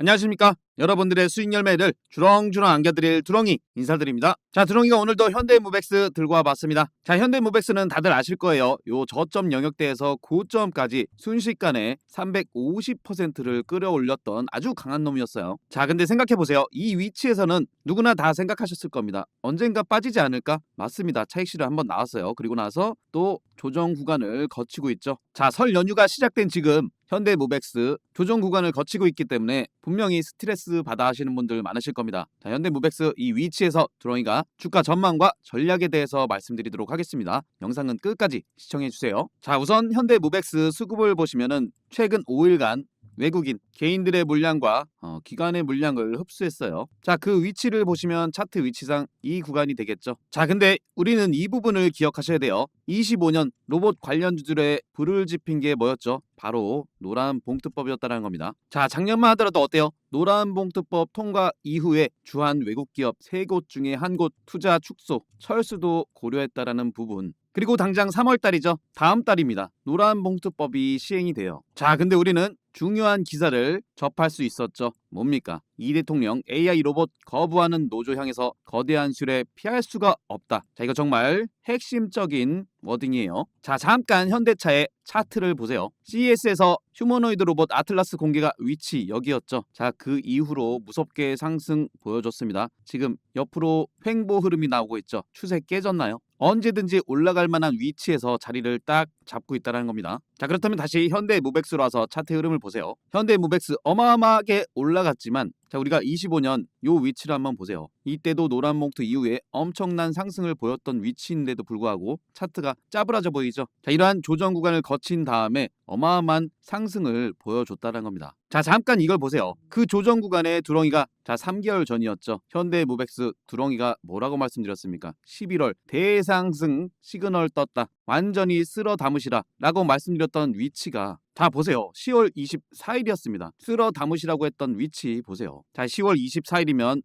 안녕하십니까. 여러분들의 수익 열매를 주렁주렁 안겨드릴 두렁이 인사드립니다. 자, 두렁이가 오늘도 현대무백스 들고 와봤습니다. 자, 현대무백스는 다들 아실 거예요. 요 저점 영역대에서 고점까지 순식간에 350%를 끌어올렸던 아주 강한 놈이었어요. 자, 근데 생각해보세요. 이 위치에서는 누구나 다 생각하셨을 겁니다. 언젠가 빠지지 않을까? 맞습니다. 차익실현 한번 나왔어요. 그리고 나서 또 조정 구간을 거치고 있죠. 자, 설 연휴가 시작된 지금 현대무백스 조정 구간을 거치고 있기 때문에 분명히 스트레스 받아 하시는 분들 많으실 겁니다. 자, 현대무백스 이 위치에서 두렁이가 주가 전망과 전략에 대해서 말씀드리도록 하겠습니다. 영상은 끝까지 시청해주세요. 자, 우선 현대무백스 수급을 보시면은 최근 5일간 외국인 개인들의 물량과 기관의 물량을 흡수했어요. 자, 그 위치를 보시면 차트 위치상 이 구간이 되겠죠. 자, 근데 우리는 이 부분을 기억하셔야 돼요. 25년 로봇 관련주들의 불을 지핀 게 뭐였죠? 바로 노란봉투법이었다는 겁니다. 자, 작년만 하더라도 어때요? 노란봉투법 통과 이후에 주한 외국 기업 3곳 중에 한 곳 투자 축소, 철수도 고려했다라는 부분. 그리고 당장 3월 달이죠. 다음 달입니다. 노란봉투법이 시행이 돼요. 자, 근데 우리는 중요한 기사를 접할 수 있었죠. 뭡니까? 이 대통령 AI 로봇 거부하는 노조 향해서 거대한 수레 피할 수가 없다. 자, 이거 정말 핵심적인 워딩이에요. 자, 잠깐 현대차의 차트를 보세요. CES에서 휴머노이드 로봇 아틀라스 공개가 위치 여기였죠. 자, 그 이후로 무섭게 상승 보여줬습니다. 지금 옆으로 횡보 흐름이 나오고 있죠. 추세 깨졌나요? 언제든지 올라갈 만한 위치에서 자리를 딱 잡고 있다는 겁니다. 자, 그렇다면 다시 현대무백스로 와서 차트 흐름을 보세요. 현대무백스 어마어마하게 올라갔지만 자, 우리가 25년 요 위치를 한번 보세요. 이때도 노란봉투 이후에 엄청난 상승을 보였던 위치인데도 불구하고 차트가 짜부라져 보이죠. 자, 이러한 조정 구간을 거친 다음에 어마어마한 상승을 보여줬다는 겁니다. 자, 잠깐 이걸 보세요. 그 조정 구간에 두렁이가 자 3개월 전이었죠. 현대무백스 두렁이가 뭐라고 말씀드렸습니까? 11월 대상승 시그널 떴다. 완전히 쓸어 담으시라 라고 말씀드렸던 위치가 다 보세요. 10월 24일이었습니다. 쓸어 담으시라고 했던 위치 보세요. 자, 10월 24일이면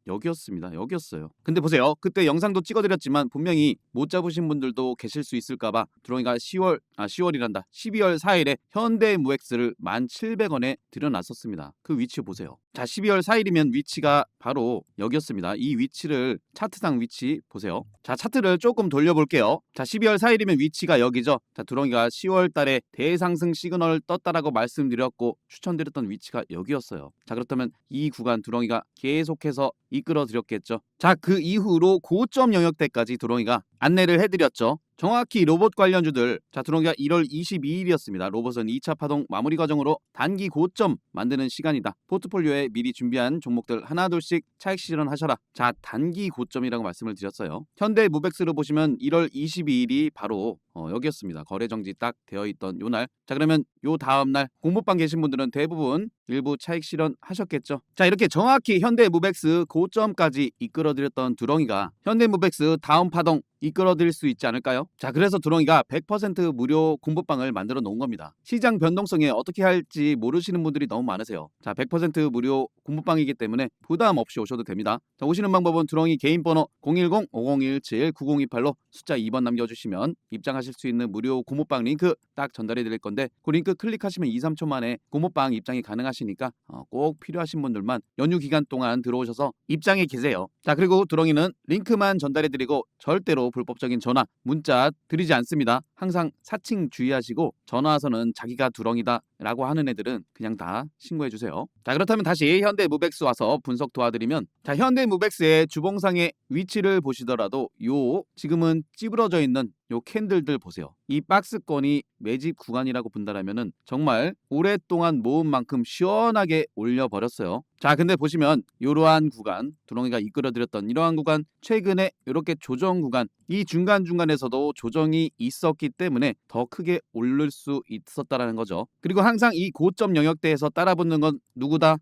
여기였습니다. 여기였어요. 근데 보세요. 그때 영상도 찍어드렸지만 분명히 못 잡으신 분들도 계실 수 있을까봐 두렁이가 10월이란다. 12월 4일에 현대무엑스를 1,700원에 들여놨었습니다. 그 위치 보세요. 자, 12월 4일이면 위치가 바로 여기였습니다. 이 위치를 차트상 위치 보세요. 자, 차트를 조금 돌려볼게요. 자, 12월 4일이면 위치가 여기죠. 자, 두렁이가 10월 달에 대상승 시그널을 떴다라고 말씀드렸고 추천드렸던 위치가 여기였어요. 자, 그렇다면 이 구간 두렁이가 계속해서 이끌어 드렸겠죠. 자, 그 이후로 고점 영역대까지 두렁이가 안내를 해드렸죠. 정확히 로봇 관련주들 자, 두렁이가 1월 22일이었습니다. 로봇은 2차 파동 마무리 과정으로 단기 고점 만드는 시간이다. 포트폴리오에 미리 준비한 종목들 하나둘씩 차익 실현하셔라. 자, 단기 고점이라고 말씀을 드렸어요. 현대무백스로 보시면 1월 22일이 바로 여기였습니다. 거래 정지 딱 되어 있던 요 날. 자, 그러면 요 다음 날 공모방 계신 분들은 대부분 일부 차익 실현 하셨겠죠. 자, 이렇게 정확히 현대무백스 고점까지 이끌어드렸던 두렁이가 현대무백스 다음 파동 이끌어드릴 수 있지 않을까요? 자, 그래서 두렁이가 100% 무료 공부방을 만들어 놓은 겁니다. 시장 변동성에 어떻게 할지 모르시는 분들이 너무 많으세요. 자, 100% 무료 공부방이기 때문에 부담 없이 오셔도 됩니다. 자, 오시는 방법은 두렁이 개인 번호 010-5017-9028로 숫자 2번 남겨주시면 입장하실 수 있는 무료 공부방 링크 딱 전달해 드릴 건데 그 링크 클릭하시면 2, 3초 만에 공부방 입장이 가능하시니까 꼭 필요하신 분들만 연휴 기간 동안 들어오셔서 입장해 계세요. 자, 그리고 두렁이는 링크만 전달해 드리고 절대로 불법적인 전화, 문자 드리지 않습니다. 항상 사칭 주의하시고 전화 와서는 자기가 두렁이다 라고 하는 애들은 그냥 다 신고해 주세요. 자, 그렇다면 다시 현대무백스 와서 분석 도와드리면 자, 현대무백스의 주봉상의 위치를 보시더라도 요 지금은 찌부러져 있는 요 캔들들 보세요. 이 박스권이 매집 구간이라고 본다라면은 정말 오랫동안 모은 만큼 시원하게 올려버렸어요. 자, 근데 보시면 이러한 구간 두렁이가 이끌어드렸던 이러한 구간 최근에 이렇게 조정 구간 이 중간중간에서도 조정이 있었기 때문에 더 크게 오를 수 있었다라는 거죠. 그리고 항상 이 고점 영역대에서 따라붙는 건 누구다?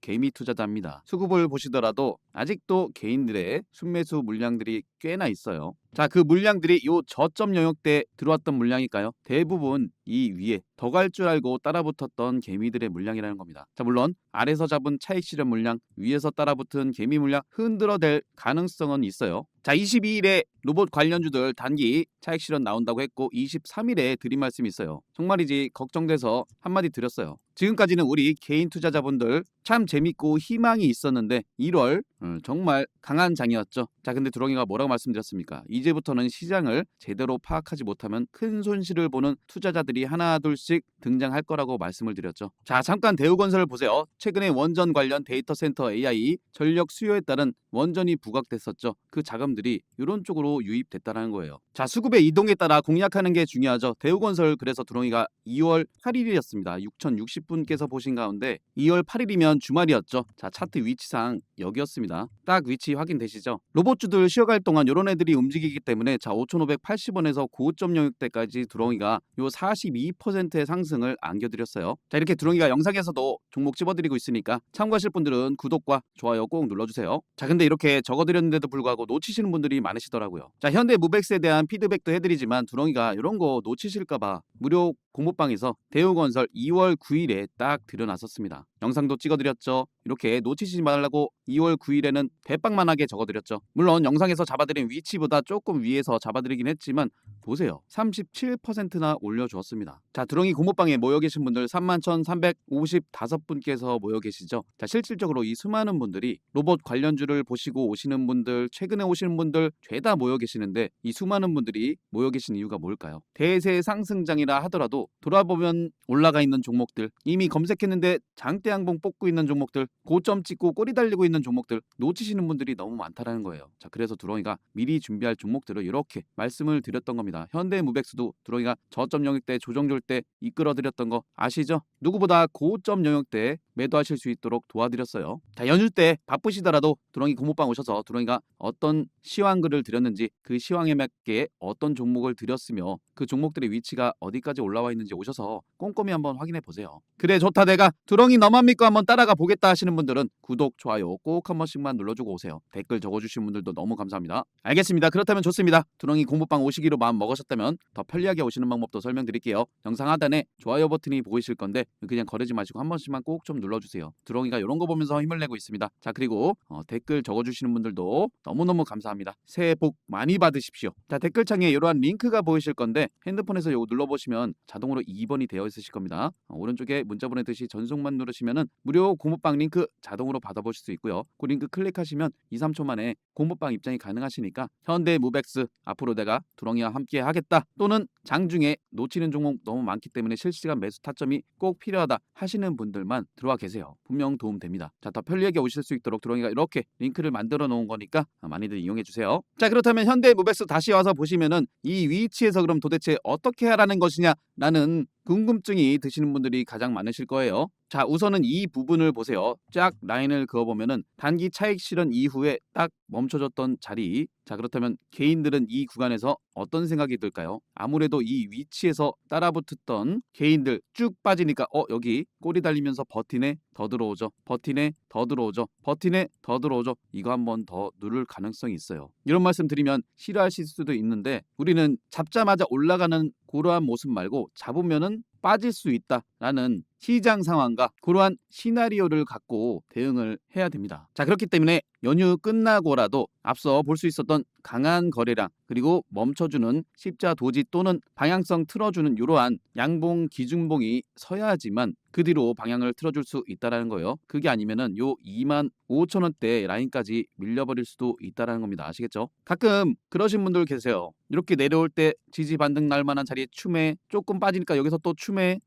개미 투자자입니다. 수급을 보시더라도 아직도 개인들의 순매수 물량들이 꽤나 있어요. 자, 그 물량들이 요 저점 영역대에 들어왔던 물량일까요? 대부분 이 위에 더 갈 줄 알고 따라붙었던 개미들의 물량이라는 겁니다. 자, 물론 아래서 잡은 차익 실현 물량, 위에서 따라붙은 개미 물량 흔들어댈 가능성은 있어요. 자, 22일에 로봇 관련주들 단기 차익 실현 나온다고 했고 23일에 드린 말씀이 있어요. 정말이지 걱정돼서 한마디 드렸어요. 지금까지는 우리 개인 투자자분들 참 재밌고 희망이 있었는데 1월 정말 강한 장이었죠. 자, 근데 두렁이가 뭐라고 말씀드렸습니까? 이제부터는 시장을 제대로 파악하지 못하면 큰 손실을 보는 투자자들이 하나둘씩 등장할 거라고 말씀을 드렸죠. 자, 잠깐 대우건설을 보세요. 최근에 원전 관련 데이터 센터 AI 전력 수요에 따른 원전이 부각됐었죠. 그 자금들이 이런 쪽으로 유입됐다는 거예요. 자, 수급의 이동에 따라 공략하는 게 중요하죠. 대우건설 그래서 두렁이가 2월 8일이었습니다. 6060분께서 보신 가운데 2월 8일이면 주말이었죠. 자, 차트 위치상 여기였습니다. 딱 위치 확인되시죠? 로봇주들 쉬어갈 동안 이런 애들이 움직이기 때문에 자, 5,580원에서 고점 영역대까지 두렁이가 요 42%의 상승을 안겨드렸어요. 자, 이렇게 두렁이가 영상에서도 종목 집어드리고 있으니까 참고하실 분들은 구독과 좋아요 꼭 눌러주세요. 자, 근데 이렇게 적어드렸는데도 불구하고 놓치시는 분들이 많으시더라고요. 자, 현대무백스에 대한 피드백도 해드리지만 두렁이가 이런 거 놓치실까봐 무료 공모방에서 대우건설 2월 9일에 딱 들여놨었습니다. 영상도 찍어드렸죠. 이렇게 놓치지 말라고 2월 9일에는 대빵만하게 적어드렸죠. 물론 영상에서 잡아드린 위치보다 조금 위에서 잡아드리긴 했지만 보세요. 37%나 올려주었습니다. 자, 두렁이 공모방에 모여 계신 분들 31,355분께서 모여 계시죠. 자, 실질적으로 이 수많은 분들이 로봇 관련주를 보시고 오시는 분들, 최근에 오시는 분들 죄다 모여 계시는데 이 수많은 분들이 모여 계신 이유가 뭘까요? 대세 상승장이라 하더라도 돌아보면 올라가 있는 종목들, 이미 검색했는데 장대 양봉 뽑고 있는 종목들, 고점 찍고 꼬리 달리고 있는 종목들 놓치시는 분들이 너무 많다라는 거예요. 자, 그래서 두렁이가 미리 준비할 종목들을 이렇게 말씀을 드렸던 겁니다. 현대무백스도 두렁이가 저점 영역대 조정줄 때 이끌어드렸던 거 아시죠? 누구보다 고점 영역대에 매도하실 수 있도록 도와드렸어요. 자, 연휴 때 바쁘시더라도 두렁이 공모방 오셔서 두렁이가 어떤 시황글을 드렸는지 그 시황에 맞게 어떤 종목을 드렸으며 그 종목들의 위치가 어디까지 올라와 있는지 오셔서 꼼꼼히 한번 확인해 보세요. 그래 좋다 내가 두렁이 너만 믿고 한번 따라가 보겠다 하시는 분들은 구독, 좋아요 꼭 한 번씩만 눌러주고 오세요. 댓글 적어주신 분들도 너무 감사합니다. 알겠습니다. 그렇다면 좋습니다. 두렁이 공모방 오시기로 마음 먹으셨다면 더 편리하게 오시는 방법도 설명드릴게요. 영상 하단에 좋아요 버튼이 보이실 건데 그냥 거르지 마시고 한 번씩만 꼭 좀 눌러주세요. 두렁이가 이런 거 보면서 힘을 내고 있습니다. 자, 그리고 댓글 적어주시는 분들도 너무너무 감사합니다. 새해 복 많이 받으십시오. 자, 댓글창에 이러한 링크가 보이실 건데 핸드폰에서 요거 눌러보시면 자동으로 2번이 되어 있으실 겁니다. 오른쪽에 문자 보내듯이 전송만 누르시면은 무료 공모방 링크 자동으로 받아보실 수 있고요. 그 링크 클릭하시면 2, 3초 만에 공모방 입장이 가능하시니까 현대무백스 앞으로 내가 두렁이와 함께 하겠다 또는 장중에 놓치는 종목 너무 많기 때문에 실시간 매수 타점이 꼭 필요하다 하시는 분들만 들어와 계세요. 분명 도움 됩니다. 자, 더 편리하게 오실 수 있도록 두렁이가 이렇게 링크를 만들어 놓은 거니까 많이들 이용해 주세요. 자, 그렇다면 현대무백스 다시 와서 보시면은 이 위치에서 그럼 도대체 어떻게 하라는 것이냐라는 궁금증이 드시는 분들이 가장 많으실 거예요. 자, 우선은 이 부분을 보세요. 쫙 라인을 그어보면은 단기 차익 실현 이후에 딱 멈춰졌던 자리. 자, 그렇다면 개인들은 이 구간에서 어떤 생각이 들까요? 아무래도 이 위치에서 따라붙었던 개인들 쭉 빠지니까 여기 꼬리 달리면서 버티네 더 들어오죠. 버티네 더 들어오죠. 버티네 더 들어오죠. 이거 한번 더 누를 가능성이 있어요. 이런 말씀 드리면 싫어하실 수도 있는데 우리는 잡자마자 올라가는 그러한 모습 말고 잡으면은 빠질 수 있다라는 시장 상황과 그러한 시나리오를 갖고 대응을 해야 됩니다. 자, 그렇기 때문에 연휴 끝나고라도 앞서 볼 수 있었던 강한 거래량 그리고 멈춰주는 십자 도지 또는 방향성 틀어주는 이러한 양봉 기준봉이 서야지만 그 뒤로 방향을 틀어줄 수 있다라는 거예요. 그게 아니면은 요 25,000원대 라인까지 밀려버릴 수도 있다라는 겁니다. 아시겠죠? 가끔 그러신 분들 계세요. 이렇게 내려올 때 지지 반등 날 만한 자리에 추매 조금 빠지니까 여기서 또 추매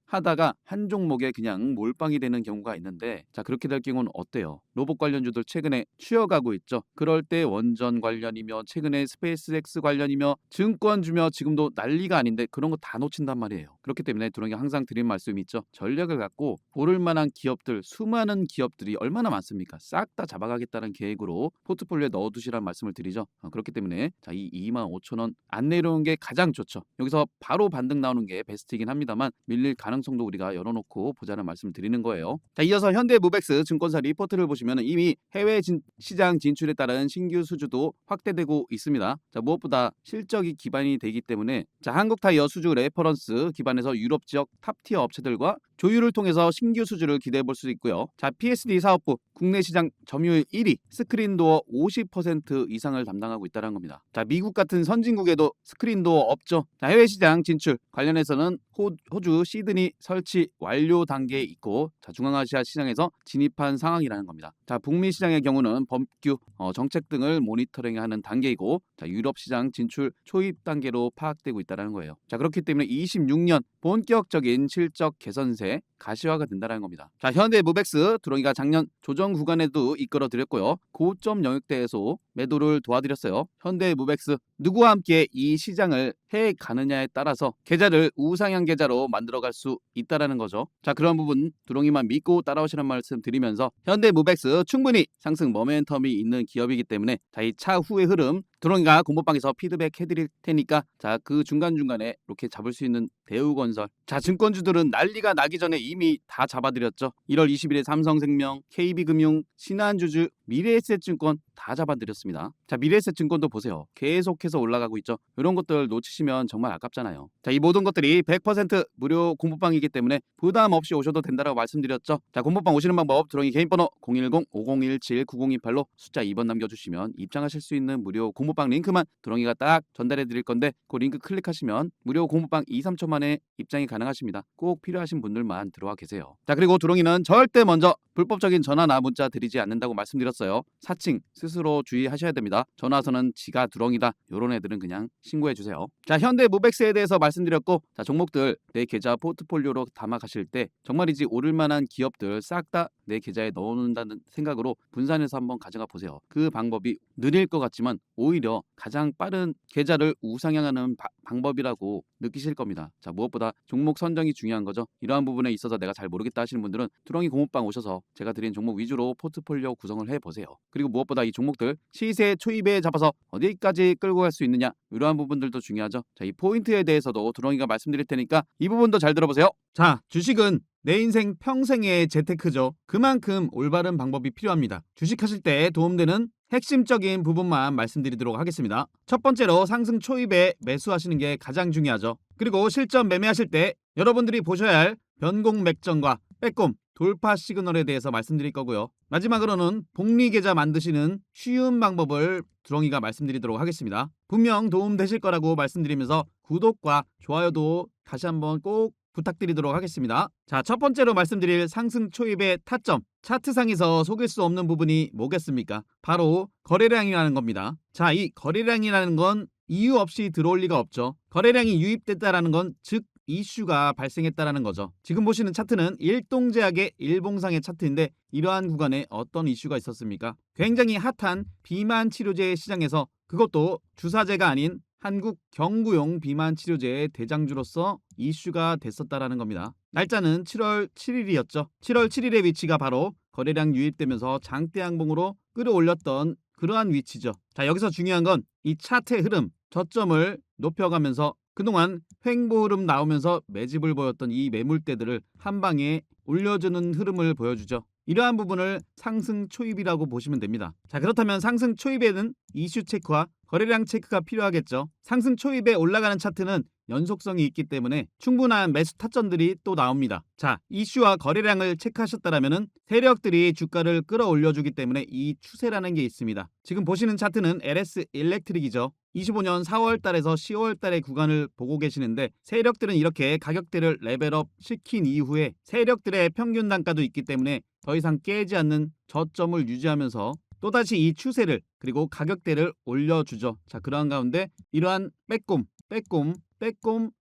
하다가 한 종목에 그냥 몰빵이 되는 경우가 있는데 자, 그렇게 될 경우는 어때요? 로봇 관련주들 최근에 쉬어가고 있죠. 그럴 때 원전 관련이며 최근에 스페이스X 관련이며 증권주며 지금도 난리가 아닌데 그런 거 다 놓친단 말이에요. 그렇기 때문에 두렁이 항상 드린 말씀이 있죠. 전략을 갖고 오를 만한 기업들 수많은 기업들이 얼마나 많습니까? 싹 다 잡아가겠다는 계획으로 포트폴리오에 넣어두시라는 말씀을 드리죠. 그렇기 때문에 자, 이 25,000원 안 내려오는 게 가장 좋죠. 여기서 바로 반등 나오는 게 베스트이긴 합니다만 밀릴 가능성이 가능성도 우리가 열어놓고 보자는 말씀을 드리는 거예요. 자, 이어서 현대무백스 증권사 리포트를 보시면 이미 해외 시장 진출에 따른 신규 수주도 확대되고 있습니다. 자, 무엇보다 실적이 기반이 되기 때문에 자, 한국타이어 수주 레퍼런스 기반에서 유럽 지역 탑티어 업체들과 조율을 통해서 신규 수주를 기대해 볼 수 있고요. 자, PSD 사업부 국내 시장 점유율 1위, 스크린도어 50% 이상을 담당하고 있다는 겁니다. 자, 미국 같은 선진국에도 스크린도어 없죠. 자, 해외 시장 진출 관련해서는 호주 시드니 설치 완료 단계에 있고, 자, 중앙아시아 시장에서 진입한 상황이라는 겁니다. 자, 북미 시장의 경우는 법규, 정책 등을 모니터링하는 단계이고, 자, 유럽 시장 진출 초입 단계로 파악되고 있다는 거예요. 자, 그렇기 때문에 26년 본격적인 실적 개선세 가시화가 된다는 겁니다. 자, 현대무백스 두렁이가 작년 조정 구간에도 이끌어드렸고요. 고점 영역대에서 매도를 도와드렸어요. 현대무백스 누구와 함께 이 시장을 해 가느냐에 따라서 계좌를 우상향 계좌로 만들어갈 수 있다라는 거죠. 자, 그런 부분 두렁이만 믿고 따라오시는 말씀 드리면서 현대무백스 충분히 상승 모멘텀이 있는 기업이기 때문에 자, 이 차후의 흐름 두렁이가 공모방에서 피드백 해드릴 테니까 자, 그 중간중간에 이렇게 잡을 수 있는 대우건설, 자, 증권주들은 난리가 나기 전에 이미 다 잡아드렸죠. 1월 20일에 삼성생명, KB금융, 신한주주, 미래에셋증권 다 잡아드렸습니다. 자, 미래에셋증권도 보세요. 계속해서 올라가고 있죠. 이런 것들 놓치시면 정말 아깝잖아요. 자, 이 모든 것들이 100% 무료 공모방이기 때문에 부담 없이 오셔도 된다고 말씀드렸죠. 자, 공모방 오시는 방법 두렁이 개인번호 010-5017-9028로 숫자 2번 남겨주시면 입장하실 수 있는 무료 공모방 링크만 두렁이가 딱 전달해 드릴 건데 그 링크 클릭하시면 무료 공모방 2, 3초 만에 입장이 가능하십니다. 꼭 필요하신 분들만 들어와 계세요. 자, 그리고 두렁이는 절대 먼저 불법적인 전화나 문자 드리지 않는다고 말씀드렸어요. 사칭 스스로 주의하셔야 됩니다. 전화서는 지가 두렁이다 요런 애들은 그냥 신고해 주세요. 자, 현대무백스에 대해서 말씀드렸고, 자, 종목들 내 계좌 포트폴리오로 담아 가실 때 정말이지 오를 만한 기업들 싹 다 내 계좌에 넣어놓는다는 생각으로 분산해서 한번 가져가 보세요. 그 방법이 느릴 것 같지만 오히려 가장 빠른 계좌를 우상향하는 방법이라고 느끼실 겁니다. 자, 무엇보다 종목 선정이 중요한 거죠. 이러한 부분에 있어서 내가 잘 모르겠다 하시는 분들은 두렁이 공모방 오셔서 제가 드린 종목 위주로 포트폴리오 구성을 해보세요. 그리고 무엇보다 이 종목들 시세 초입에 잡아서 어디까지 끌고 갈 수 있느냐, 이러한 부분들도 중요하죠. 자, 이 포인트에 대해서도 두렁이가 말씀드릴 테니까 이 부분도 잘 들어보세요. 자, 주식은 내 인생 평생의 재테크죠. 그만큼 올바른 방법이 필요합니다. 주식하실 때 도움되는 핵심적인 부분만 말씀드리도록 하겠습니다. 첫 번째로 상승 초입에 매수하시는 게 가장 중요하죠. 그리고 실전 매매하실 때 여러분들이 보셔야 할 변공 맥점과 빼꼼 돌파 시그널에 대해서 말씀드릴 거고요. 마지막으로는 복리 계좌 만드시는 쉬운 방법을 두렁이가 말씀드리도록 하겠습니다. 분명 도움되실 거라고 말씀드리면서 구독과 좋아요도 다시 한번 꼭 부탁드리도록 하겠습니다. 자, 첫 번째로 말씀드릴 상승 초입의 타점, 차트상에서 속일 수 없는 부분이 뭐겠습니까? 바로 거래량이라는 겁니다. 자, 이 거래량이라는 건 이유 없이 들어올 리가 없죠. 거래량이 유입됐다라는 건 즉 이슈가 발생했다라는 거죠. 지금 보시는 차트는 일동제약의 일봉상의 차트인데 이러한 구간에 어떤 이슈가 있었습니까? 굉장히 핫한 비만 치료제 시장에서, 그것도 주사제가 아닌 한국 경구용 비만 치료제의 대장주로서 이슈가 됐었다라는 겁니다. 날짜는 7월 7일이었죠. 7월 7일의 위치가 바로 거래량 유입되면서 장대 양봉으로 끌어올렸던 그러한 위치죠. 자, 여기서 중요한 건 이 차트의 흐름, 저점을 높여가면서 그동안 횡보 흐름 나오면서 매집을 보였던 이 매물대들을 한 방에 올려주는 흐름을 보여주죠. 이러한 부분을 상승 초입이라고 보시면 됩니다. 자, 그렇다면 상승 초입에는 이슈 체크와 거래량 체크가 필요하겠죠. 상승 초입에 올라가는 차트는 연속성이 있기 때문에 충분한 매수 타점들이 또 나옵니다. 자, 이슈와 거래량을 체크하셨다면 세력들이 주가를 끌어올려주기 때문에 이 추세라는 게 있습니다. 지금 보시는 차트는 LS 일렉트릭이죠. 25년 4월 달에서 10월 달의 구간을 보고 계시는데 세력들은 이렇게 가격대를 레벨업 시킨 이후에 세력들의 평균 단가도 있기 때문에 더 이상 깨지 않는 저점을 유지하면서 또다시 이 추세를 그리고 가격대를 올려주죠. 자, 그러한 가운데 이러한 빼꼼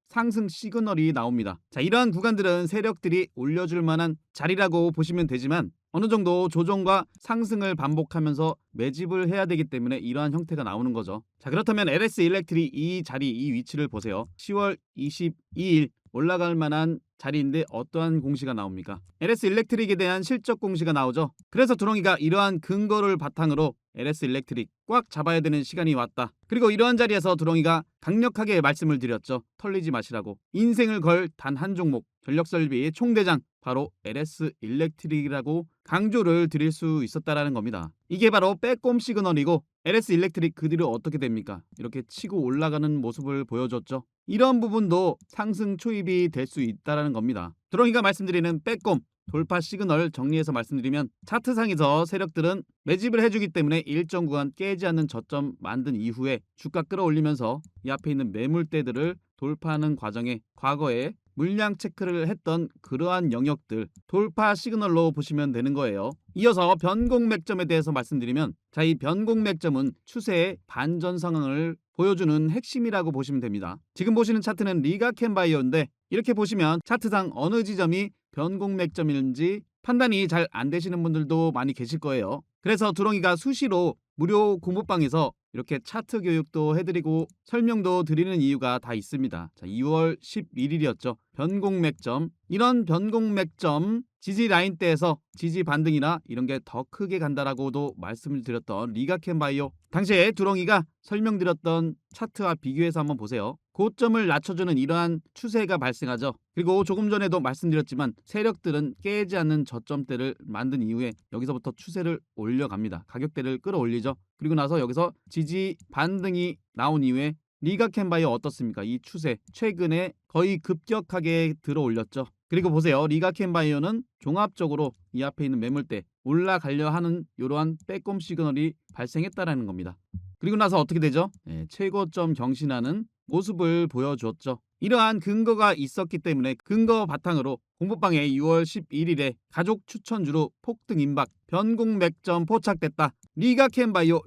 상승 시그널이 나옵니다. 자, 이러한 구간들은 세력들이 올려줄 만한 자리라고 보시면 되지만 어느 정도 조정과 상승을 반복하면서 매집을 해야 되기 때문에 이러한 형태가 나오는 거죠. 자, 그렇다면 LS 일렉트릭 이 자리, 이 위치를 보세요. 10월 22일 올라갈 만한 자리인데 어떠한 공시가 나옵니까? LS 일렉트릭에 대한 실적 공시가 나오죠. 그래서 두렁이가 이러한 근거를 바탕으로 LS 일렉트릭 꽉 잡아야 되는 시간이 왔다. 그리고 이러한 자리에서 두렁이가 강력하게 말씀을 드렸죠. 털리지 마시라고. 인생을 걸 단 한 종목, 전력설비 총대장 바로 LS 일렉트릭이라고 강조를 드릴 수 있었다라는 겁니다. 이게 바로 빼꼼 시그널이고 LS 일렉트릭 그 뒤로 어떻게 됩니까? 이렇게 치고 올라가는 모습을 보여줬죠. 이런 부분도 상승 초입이 될 수 있다는 겁니다. 두렁이가 말씀드리는 빼꼼 돌파 시그널 정리해서 말씀드리면 차트상에서 세력들은 매집을 해주기 때문에 일정 구간 깨지 않는 저점 만든 이후에 주가 끌어올리면서 이 앞에 있는 매물대들을 돌파하는 과정에 과거에 물량 체크를 했던 그러한 영역들 돌파 시그널로 보시면 되는 거예요. 이어서 변곡맥점에 대해서 말씀드리면 이 변곡맥점은 추세의 반전 상황을 보여주는 핵심이라고 보시면 됩니다. 지금 보시는 차트는 리가켄바이오인데 이렇게 보시면 차트상 어느 지점이 변곡맥점인지 판단이 잘 안 되시는 분들도 많이 계실 거예요. 그래서 두렁이가 수시로 무료 공부방에서 이렇게 차트 교육도 해드리고 설명도 드리는 이유가 다 있습니다. 2월 11일이었죠. 변곡맥점. 이런 변곡맥점 지지 라인대에서 지지 반등이나 이런 게 더 크게 간다라고도 말씀을 드렸던 리가켄바이오. 당시에 두렁이가 설명드렸던 차트와 비교해서 한번 보세요. 고점을 낮춰주는 이러한 추세가 발생하죠. 그리고 조금 전에도 말씀드렸지만 세력들은 깨지 않는 저점대를 만든 이후에 여기서부터 추세를 올려갑니다. 가격대를 끌어올리죠. 그리고 나서 여기서 지지 반등이 나온 이후에 리가켄바이오 어떻습니까? 이 추세 최근에 거의 급격하게 들어 올렸죠. 그리고 보세요. 리가켄바이오는 종합적으로 이 앞에 있는 매물대 올라가려 하는 이러한 빼꼼 시그널이 발생했다라는 겁니다. 그리고 나서 어떻게 되죠? 최고점 경신하는 모습을 보여주었죠. 이러한 근거가 있었기 때문에 근거 바탕으로 공부방에 6월 11일에 가족 추천주로 폭등 임박 변곡맥점 포착됐다. 리가켄바이오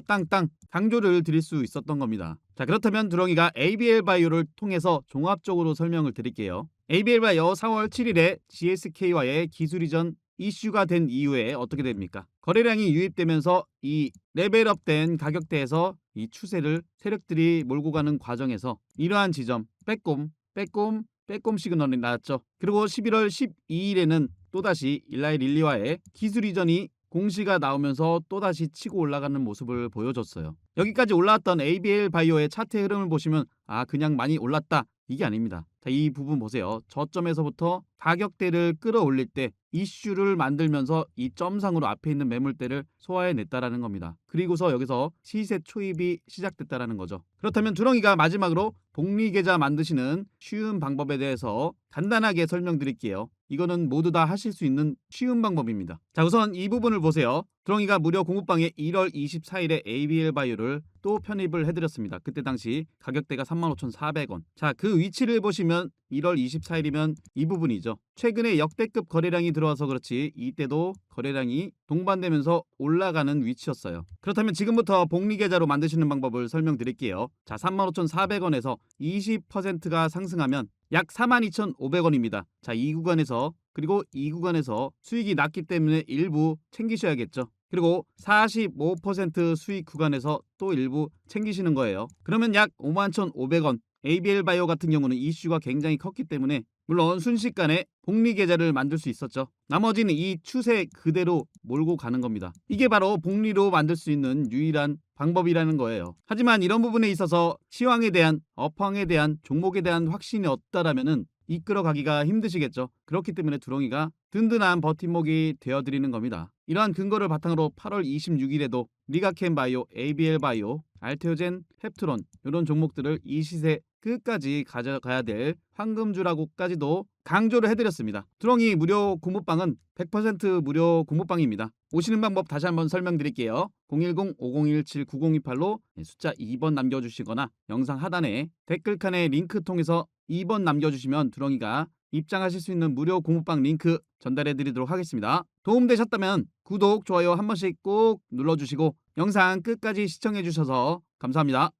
땅땅 강조를 드릴 수 있었던 겁니다. 그렇다면 두렁이가 ABL바이오를 통해서 종합적으로 설명을 드릴게요. ABL바이오 4월 7일에 GSK와의 기술 이전 이슈가 된 이후에 어떻게 됩니까? 거래량이 유입되면서 이 레벨업된 가격대에서 이 추세를 세력들이 몰고 가는 과정에서 이러한 지점 빼꼼 시그널이 나왔죠. 그리고 11월 12일에는 또다시 일라이 릴리와의 기술 이전이 공시가 나오면서 또다시 치고 올라가는 모습을 보여줬어요. 여기까지 올라왔던 ABL 바이오의 차트 흐름을 보시면 그냥 많이 올랐다. 이게 아닙니다. 이 부분 보세요. 저점에서부터 가격대를 끌어올릴 때 이슈를 만들면서 이 점상으로 앞에 있는 매물대를 소화해냈다라는 겁니다. 그리고서 여기서 시세 초입이 시작됐다라는 거죠. 그렇다면 두렁이가 마지막으로 복리계좌 만드시는 쉬운 방법에 대해서 간단하게 설명드릴게요. 이거는 모두 다 하실 수 있는 쉬운 방법입니다. 우선 이 부분을 보세요. 두렁이가 무료 공부방에 1월 24일에 ABL 바이오를 또 편입을 해드렸습니다. 그때 당시 가격대가 35,400원. 그 위치를 보시면 1월 24일이면 이 부분이죠. 최근에 역대급 거래량이 들어와서 그렇지 이때도 거래량이 동반되면서 올라가는 위치였어요. 그렇다면 지금부터 복리계좌로 만드시는 방법을 설명드릴게요. 35,400원에서 20%가 상승하면 약 42,500원입니다. 이 구간에서 그리고 이 구간에서 수익이 낮기 때문에 일부 챙기셔야겠죠. 그리고 45% 수익 구간에서 또 일부 챙기시는 거예요. 그러면 약 51,500원. ABL 바이오 같은 경우는 이슈가 굉장히 컸기 때문에 물론 순식간에 복리계좌를 만들 수 있었죠. 나머지는 이 추세 그대로 몰고 가는 겁니다. 이게 바로 복리로 만들 수 있는 유일한 방법이라는 거예요. 하지만 이런 부분에 있어서 시황에 대한 업황에 대한 종목에 대한 확신이 없다라면은 이끌어가기가 힘드시겠죠. 그렇기 때문에 두렁이가 든든한 버팀목이 되어드리는 겁니다. 이러한 근거를 바탕으로 8월 26일에도 리가켄바이오, ABL바이오, 알테오젠, 펩트론 이런 종목들을 이 시세 끝까지 가져가야 될 황금주라고까지도 강조를 해드렸습니다. 두렁이 무료 공부방은 100% 무료 공부방입니다. 오시는 방법 다시 한번 설명드릴게요. 010-5017-9028로 숫자 2번 남겨주시거나 영상 하단에 댓글칸에 링크 통해서 2번 남겨주시면 두렁이가 입장하실 수 있는 무료 공부방 링크 전달해드리도록 하겠습니다. 도움되셨다면 구독, 좋아요 한 번씩 꼭 눌러주시고 영상 끝까지 시청해주셔서 감사합니다.